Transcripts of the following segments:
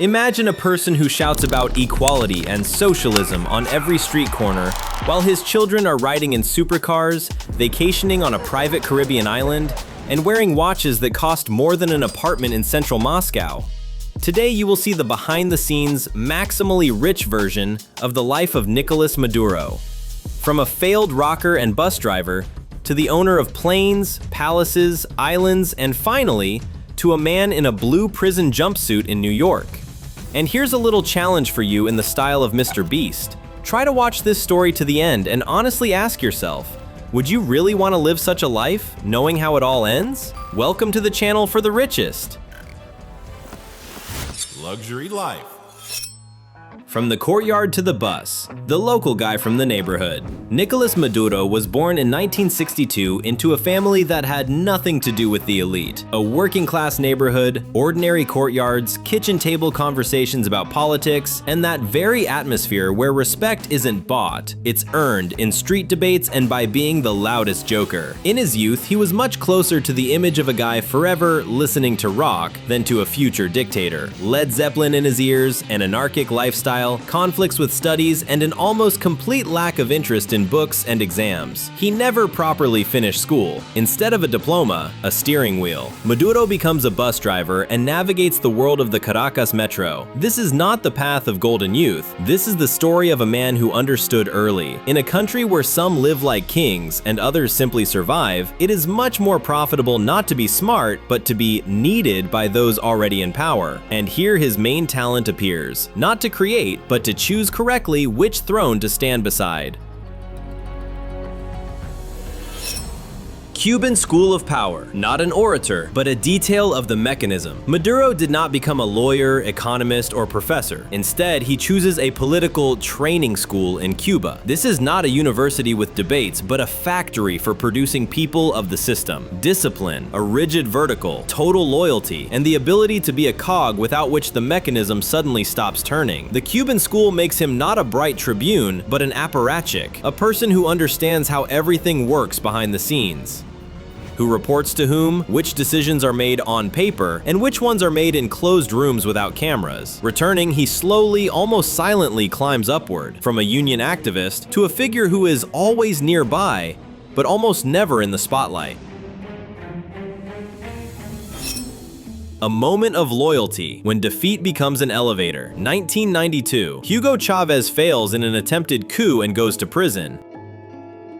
Imagine a person who shouts about equality and socialism on every street corner, while his children are riding in supercars, vacationing on a private Caribbean island, and wearing watches that cost more than an apartment in central Moscow. Today you will see the behind-the-scenes, maximally rich version of the life of Nicolás Maduro. From a failed rocker and bus driver, to the owner of planes, palaces, islands, and finally, to a man in a blue prison jumpsuit in New York. And here's a little challenge for you in the style of Mr. Beast. Try to watch this story to the end and honestly ask yourself, would you really want to live such a life, knowing how it all ends? Welcome to the channel for the richest. Luxury life. From the courtyard to the bus, the local guy from the neighborhood. Nicolás Maduro was born in 1962 into a family that had nothing to do with the elite. A working-class neighborhood, ordinary courtyards, kitchen table conversations about politics, and that very atmosphere where respect isn't bought, it's earned in street debates and by being the loudest joker. In his youth, he was much closer to the image of a guy forever listening to rock than to a future dictator. Led Zeppelin in his ears, an anarchic lifestyle, conflicts with studies, and an almost complete lack of interest in books and exams. He never properly finished school. Instead of a diploma, a steering wheel. Maduro becomes a bus driver and navigates the world of the Caracas metro. This is not the path of golden youth. This is the story of a man who understood early. In a country where some live like kings and others simply survive, it is much more profitable not to be smart, but to be needed by those already in power. And here his main talent appears. Not to create, but to choose correctly which throne to stand beside. Cuban school of power, not an orator, but a detail of the mechanism. Maduro did not become a lawyer, economist, or professor. Instead, he chooses a political training school in Cuba. This is not a university with debates, but a factory for producing people of the system. Discipline, a rigid vertical, total loyalty, and the ability to be a cog without which the mechanism suddenly stops turning. The Cuban school makes him not a bright tribune, but an apparatchik, a person who understands how everything works behind the scenes. Who reports to whom, which decisions are made on paper, and which ones are made in closed rooms without cameras. Returning, he slowly, almost silently climbs upward, from a union activist to a figure who is always nearby, but almost never in the spotlight. A moment of loyalty when defeat becomes an elevator. 1992, Hugo Chavez fails in an attempted coup and goes to prison.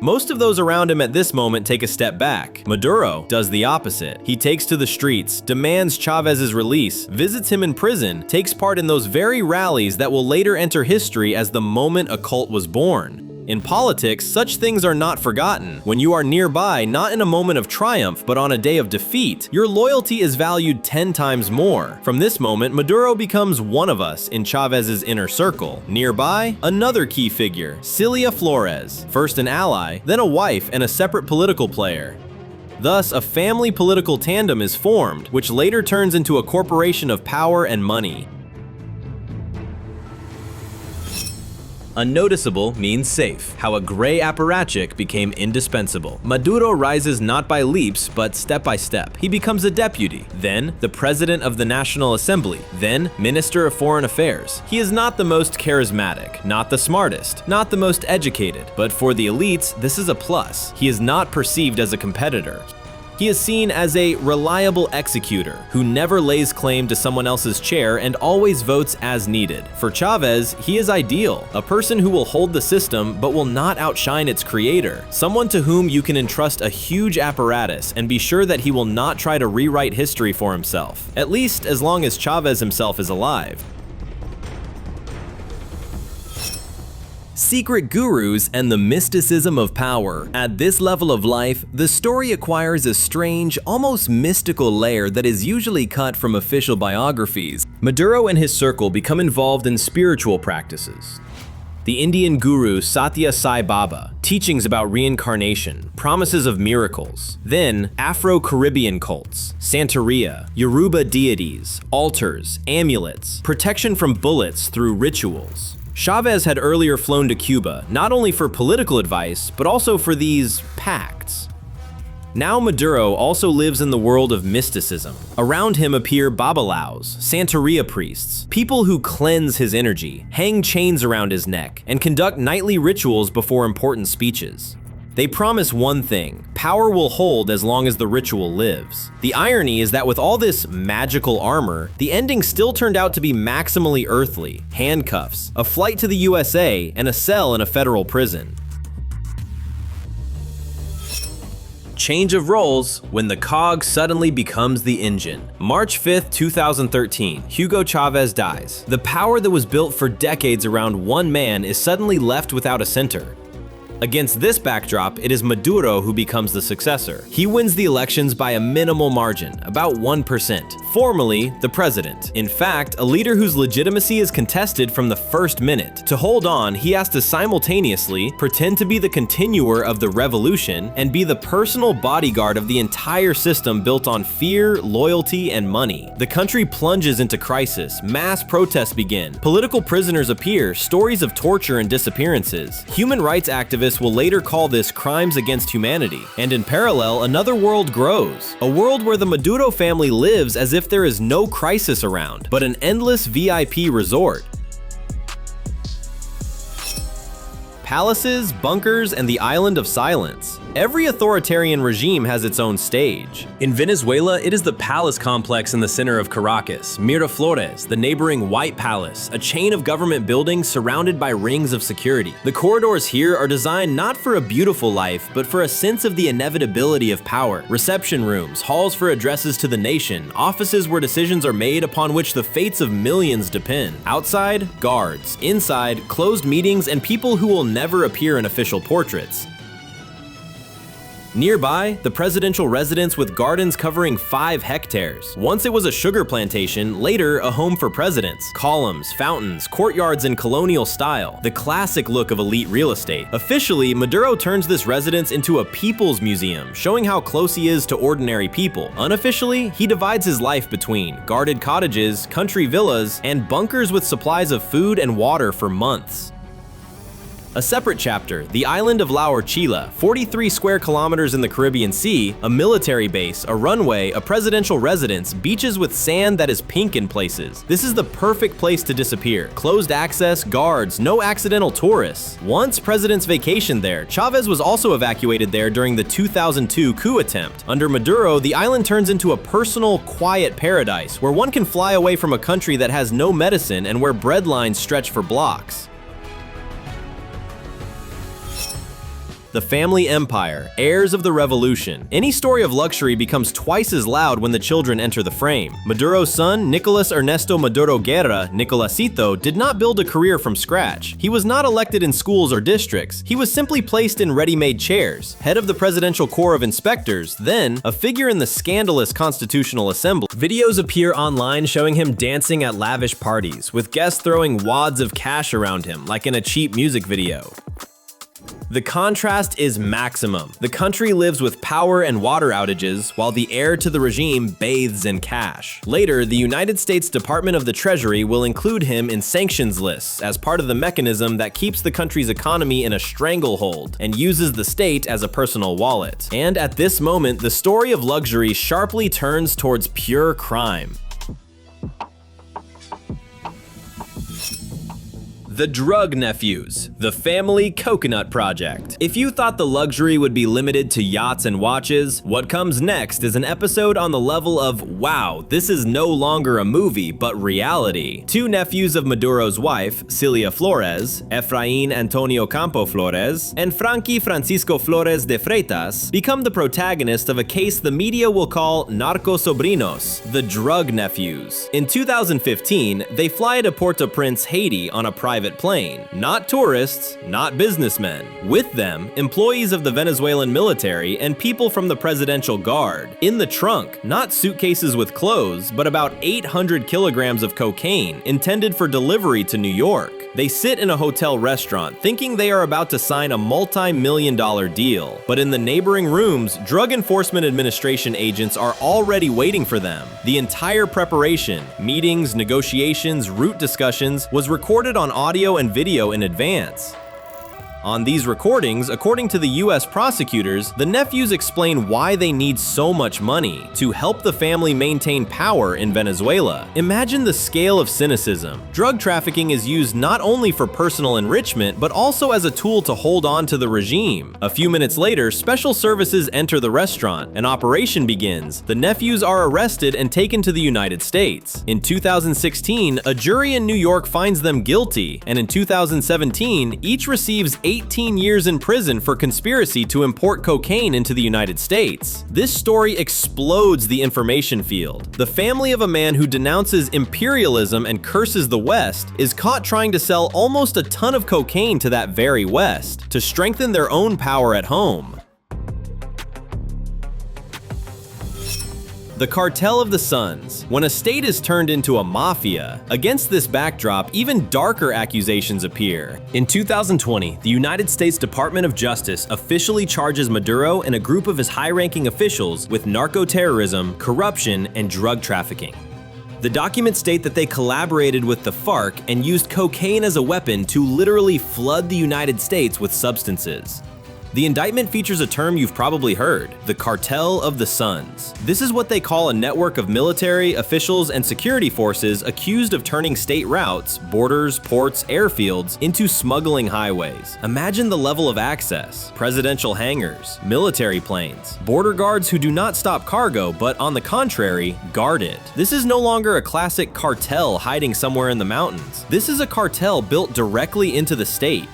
Most of those around him at this moment take a step back. Maduro does the opposite. He takes to the streets, demands Chavez's release, visits him in prison, takes part in those very rallies that will later enter history as the moment a cult was born. In politics, such things are not forgotten. When you are nearby, not in a moment of triumph, but on a day of defeat, your loyalty is valued 10 times more. From this moment, Maduro becomes one of us in Chavez's inner circle. Nearby, another key figure, Celia Flores, first an ally, then a wife and a separate political player. Thus, a family political tandem is formed, which later turns into a corporation of power and money. Unnoticeable means safe. How a gray apparatchik became indispensable. Maduro rises not by leaps, but step by step. He becomes a deputy, then the president of the National Assembly, then Minister of Foreign Affairs. He is not the most charismatic, not the smartest, not the most educated, but for the elites, this is a plus. He is not perceived as a competitor. He is seen as a reliable executor who never lays claim to someone else's chair and always votes as needed. For Chavez, he is ideal, a person who will hold the system but will not outshine its creator, someone to whom you can entrust a huge apparatus and be sure that he will not try to rewrite history for himself, at least as long as Chavez himself is alive. Secret gurus and the mysticism of power. At this level of life, the story acquires a strange, almost mystical layer that is usually cut from official biographies. Maduro and his circle become involved in spiritual practices. The Indian guru Satya Sai Baba, teachings about reincarnation, promises of miracles. Then, Afro-Caribbean cults, Santeria, Yoruba deities, altars, amulets, protection from bullets through rituals. Chavez had earlier flown to Cuba, not only for political advice, but also for these pacts. Now Maduro also lives in the world of mysticism. Around him appear babalaos, Santeria priests, people who cleanse his energy, hang chains around his neck, and conduct nightly rituals before important speeches. They promise one thing: power will hold as long as the ritual lives. The irony is that with all this magical armor, the ending still turned out to be maximally earthly: handcuffs, a flight to the USA, and a cell in a federal prison. Change of roles when the cog suddenly becomes the engine. March 5th, 2013, Hugo Chavez dies. The power that was built for decades around one man is suddenly left without a center. Against this backdrop, it is Maduro who becomes the successor. He wins the elections by a minimal margin, about 1%, formally the president. In fact, a leader whose legitimacy is contested from the first minute. To hold on, he has to simultaneously pretend to be the continuer of the revolution and be the personal bodyguard of the entire system built on fear, loyalty, and money. The country plunges into crisis, mass protests begin, political prisoners appear, stories of torture and disappearances. Human rights activists will later call this crimes against humanity. And in parallel, another world grows. A world where the Maduro family lives as if there is no crisis around, but an endless VIP resort. Palaces, bunkers, and the island of silence. Every authoritarian regime has its own stage. In Venezuela, it is the palace complex in the center of Caracas, Miraflores, the neighboring White Palace, a chain of government buildings surrounded by rings of security. The corridors here are designed not for a beautiful life, but for a sense of the inevitability of power. Reception rooms, halls for addresses to the nation, offices where decisions are made upon which the fates of millions depend. Outside, guards. Inside, closed meetings and people who will never appear in official portraits. Nearby, the presidential residence with gardens covering 5 hectares. Once it was a sugar plantation, later a home for presidents. Columns, fountains, courtyards in colonial style, the classic look of elite real estate. Officially, Maduro turns this residence into a people's museum, showing how close he is to ordinary people. Unofficially, he divides his life between guarded cottages, country villas, and bunkers with supplies of food and water for months. A separate chapter, the island of La Orchila, 43 square kilometers in the Caribbean Sea, a military base, a runway, a presidential residence, beaches with sand that is pink in places. This is the perfect place to disappear. Closed access, guards, no accidental tourists. Once presidents vacationed there, Chavez was also evacuated there during the 2002 coup attempt. Under Maduro, the island turns into a personal, quiet paradise where one can fly away from a country that has no medicine and where bread lines stretch for blocks. The family empire, heirs of the revolution. Any story of luxury becomes twice as loud when the children enter the frame. Maduro's son, Nicolas Ernesto Maduro Guerra, Nicolasito, did not build a career from scratch. He was not elected in schools or districts. He was simply placed in ready-made chairs, head of the Presidential Corps of Inspectors, then a figure in the scandalous Constitutional Assembly. Videos appear online showing him dancing at lavish parties, with guests throwing wads of cash around him, like in a cheap music video. The contrast is maximum. The country lives with power and water outages, while the heir to the regime bathes in cash. Later, the United States Department of the Treasury will include him in sanctions lists as part of the mechanism that keeps the country's economy in a stranglehold and uses the state as a personal wallet. And at this moment, the story of luxury sharply turns towards pure crime. The Drug Nephews, the Family Coconut Project. If you thought the luxury would be limited to yachts and watches, what comes next is an episode on the level of, wow, this is no longer a movie, but reality. 2 nephews of Maduro's wife, Cilia Flores, Efraín Antonio Campo Flores, and Frankie Francisco Flores de Freitas, become the protagonist of a case the media will call Narco Sobrinos, the Drug Nephews. In 2015, they fly to Port-au-Prince, Haiti on a private plane. Not tourists, not businessmen. With them, employees of the Venezuelan military and people from the Presidential Guard. In the trunk, not suitcases with clothes, but about 800 kilograms of cocaine intended for delivery to New York. They sit in a hotel restaurant thinking they are about to sign a multi-million-dollar deal. But in the neighboring rooms, Drug Enforcement Administration agents are already waiting for them. The entire preparation, meetings, negotiations, route discussions, was recorded on audio and video in advance. On these recordings, according to the US prosecutors, the nephews explain why they need so much money to help the family maintain power in Venezuela. Imagine the scale of cynicism. Drug trafficking is used not only for personal enrichment, but also as a tool to hold on to the regime. A few minutes later, special services enter the restaurant. An operation begins. The nephews are arrested and taken to the United States. In 2016, a jury in New York finds them guilty, and in 2017, each receives 18 years in prison for conspiracy to import cocaine into the United States. This story explodes the information field. The family of a man who denounces imperialism and curses the West is caught trying to sell almost a ton of cocaine to that very West to strengthen their own power at home. The cartel of the sons. When a state is turned into a mafia, against this backdrop, even darker accusations appear. In 2020, the United States Department of Justice officially charges Maduro and a group of his high-ranking officials with narco-terrorism, corruption, and drug trafficking. The documents state that they collaborated with the FARC and used cocaine as a weapon to literally flood the United States with substances. The indictment features a term you've probably heard, the cartel of the sons. This is what they call a network of military, officials, and security forces accused of turning state routes, borders, ports, airfields, into smuggling highways. Imagine the level of access: presidential hangars, military planes, border guards who do not stop cargo, but on the contrary, guard it. This is no longer a classic cartel hiding somewhere in the mountains. This is a cartel built directly into the state.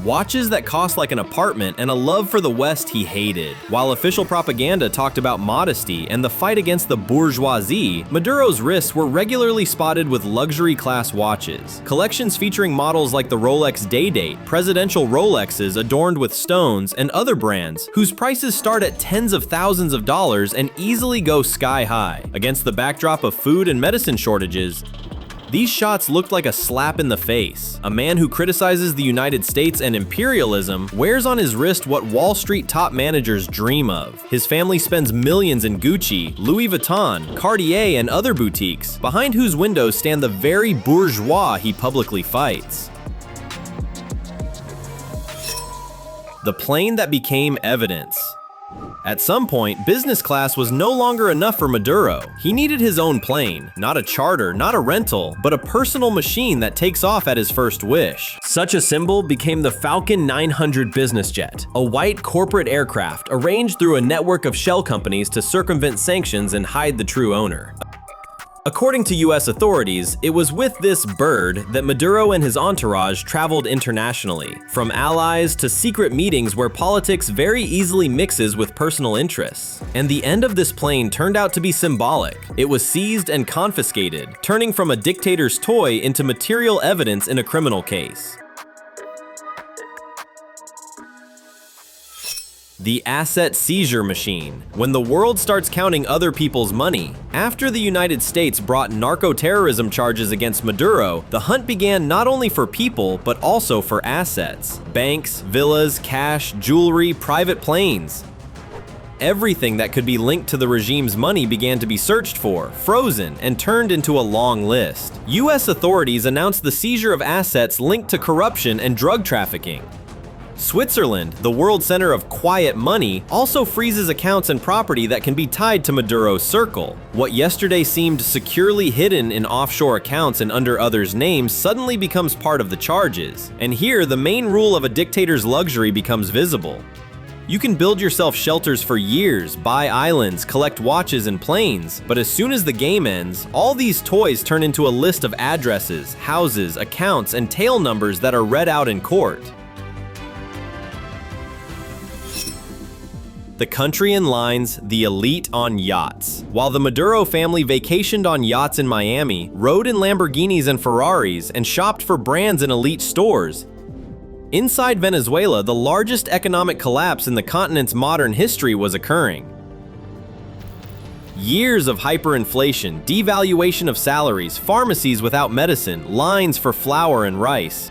Watches that cost like an apartment and a love for the West he hated. While official propaganda talked about modesty and the fight against the bourgeoisie, Maduro's wrists were regularly spotted with luxury class watches. Collections featuring models like the Rolex Day-Date, presidential Rolexes adorned with stones, and other brands whose prices start at tens of thousands of dollars and easily go sky high. Against the backdrop of food and medicine shortages, these shots looked like a slap in the face. A man who criticizes the United States and imperialism wears on his wrist what Wall Street top managers dream of. His family spends millions in Gucci, Louis Vuitton, Cartier, and other boutiques, behind whose windows stand the very bourgeois he publicly fights. The plane that became evidence. At some point, business class was no longer enough for Maduro. He needed his own plane, not a charter, not a rental, but a personal machine that takes off at his first wish. Such a symbol became the Falcon 900 business jet, a white corporate aircraft arranged through a network of shell companies to circumvent sanctions and hide the true owner. According to US authorities, it was with this bird that Maduro and his entourage traveled internationally, from allies to secret meetings where politics very easily mixes with personal interests. And the end of this plane turned out to be symbolic. It was seized and confiscated, turning from a dictator's toy into material evidence in a criminal case. The asset seizure machine. When the world starts counting other people's money. After the United States brought narco-terrorism charges against Maduro, the hunt began not only for people, but also for assets. Banks, villas, cash, jewelry, private planes. Everything that could be linked to the regime's money began to be searched for, frozen, and turned into a long list. US authorities announced the seizure of assets linked to corruption and drug trafficking. Switzerland, the world center of quiet money, also freezes accounts and property that can be tied to Maduro's circle. What yesterday seemed securely hidden in offshore accounts and under others' names suddenly becomes part of the charges. And here, the main rule of a dictator's luxury becomes visible. You can build yourself shelters for years, buy islands, collect watches and planes, but as soon as the game ends, all these toys turn into a list of addresses, houses, accounts, and tail numbers that are read out in court. The country in lines, the elite on yachts. While the Maduro family vacationed on yachts in Miami, rode in Lamborghinis and Ferraris, and shopped for brands in elite stores, inside Venezuela, the largest economic collapse in the continent's modern history was occurring. Years of hyperinflation, devaluation of salaries, pharmacies without medicine, lines for flour and rice.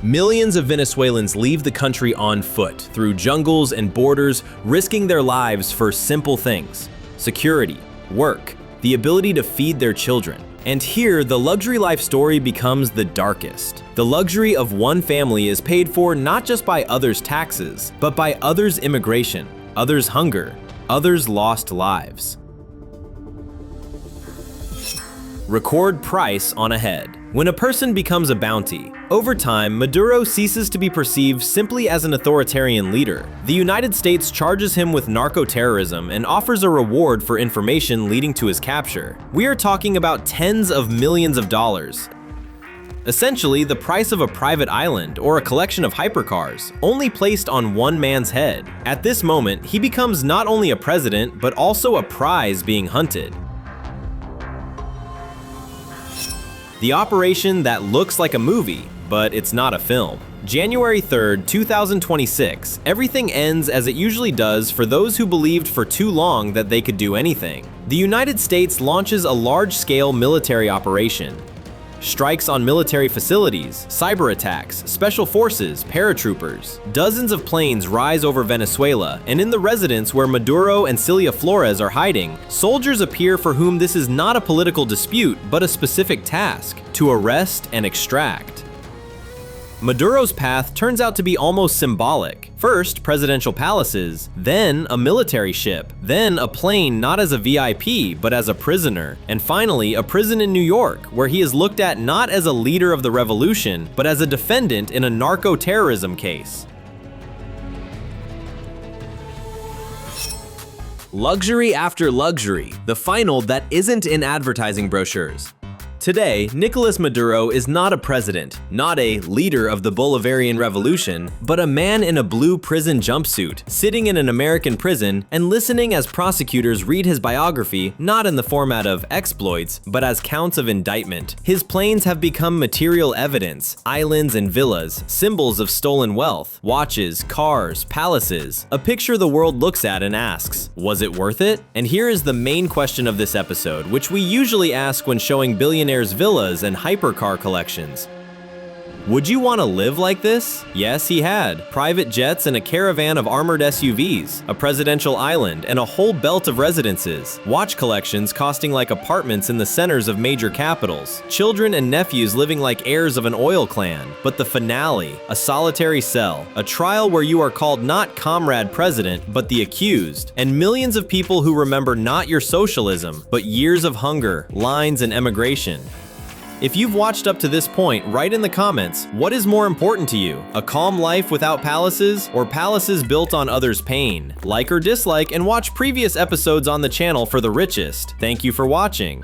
Millions of Venezuelans leave the country on foot, through jungles and borders, risking their lives for simple things: security, work, the ability to feed their children. And here, the luxury life story becomes the darkest. The luxury of one family is paid for not just by others' taxes, but by others' immigration, others' hunger, others' lost lives. Record price on a head. When a person becomes a bounty, over time, Maduro ceases to be perceived simply as an authoritarian leader. The United States charges him with narco-terrorism and offers a reward for information leading to his capture. We are talking about tens of millions of dollars. Essentially, the price of a private island or a collection of hypercars, only placed on one man's head. At this moment, he becomes not only a president, but also a prize being hunted. The operation that looks like a movie, but it's not a film. January 3rd, 2026, everything ends as it usually does for those who believed for too long that they could do anything. The United States launches a large-scale military operation. Strikes on military facilities, cyber attacks, special forces, paratroopers. Dozens of planes rise over Venezuela, and in the residence where Maduro and Cilia Flores are hiding, soldiers appear for whom this is not a political dispute, but a specific task: to arrest and extract. Maduro's path turns out to be almost symbolic. First, presidential palaces, then a military ship, then a plane not as a VIP, but as a prisoner, and finally a prison in New York, where he is looked at not as a leader of the revolution, but as a defendant in a narco-terrorism case. Luxury after luxury, the final that isn't in advertising brochures. Today, Nicolás Maduro is not a president, not a leader of the Bolivarian Revolution, but a man in a blue prison jumpsuit, sitting in an American prison and listening as prosecutors read his biography not in the format of exploits, but as counts of indictment. His planes have become material evidence, islands and villas, symbols of stolen wealth, watches, cars, palaces, a picture the world looks at and asks, was it worth it? And here is the main question of this episode, which we usually ask when showing billionaires' villas and hypercar collections. Would you want to live like this? Yes, he had. Private jets and a caravan of armored SUVs, a presidential island, and a whole belt of residences. Watch collections costing like apartments in the centers of major capitals. Children and nephews living like heirs of an oil clan. But the finale, a solitary cell, a trial where you are called not comrade president, but the accused, and millions of people who remember not your socialism, but years of hunger, lines, and emigration. If you've watched up to this point, write in the comments, what is more important to you? A calm life without palaces, or palaces built on others' pain? Like or dislike, and watch previous episodes on the channel for the richest. Thank you for watching.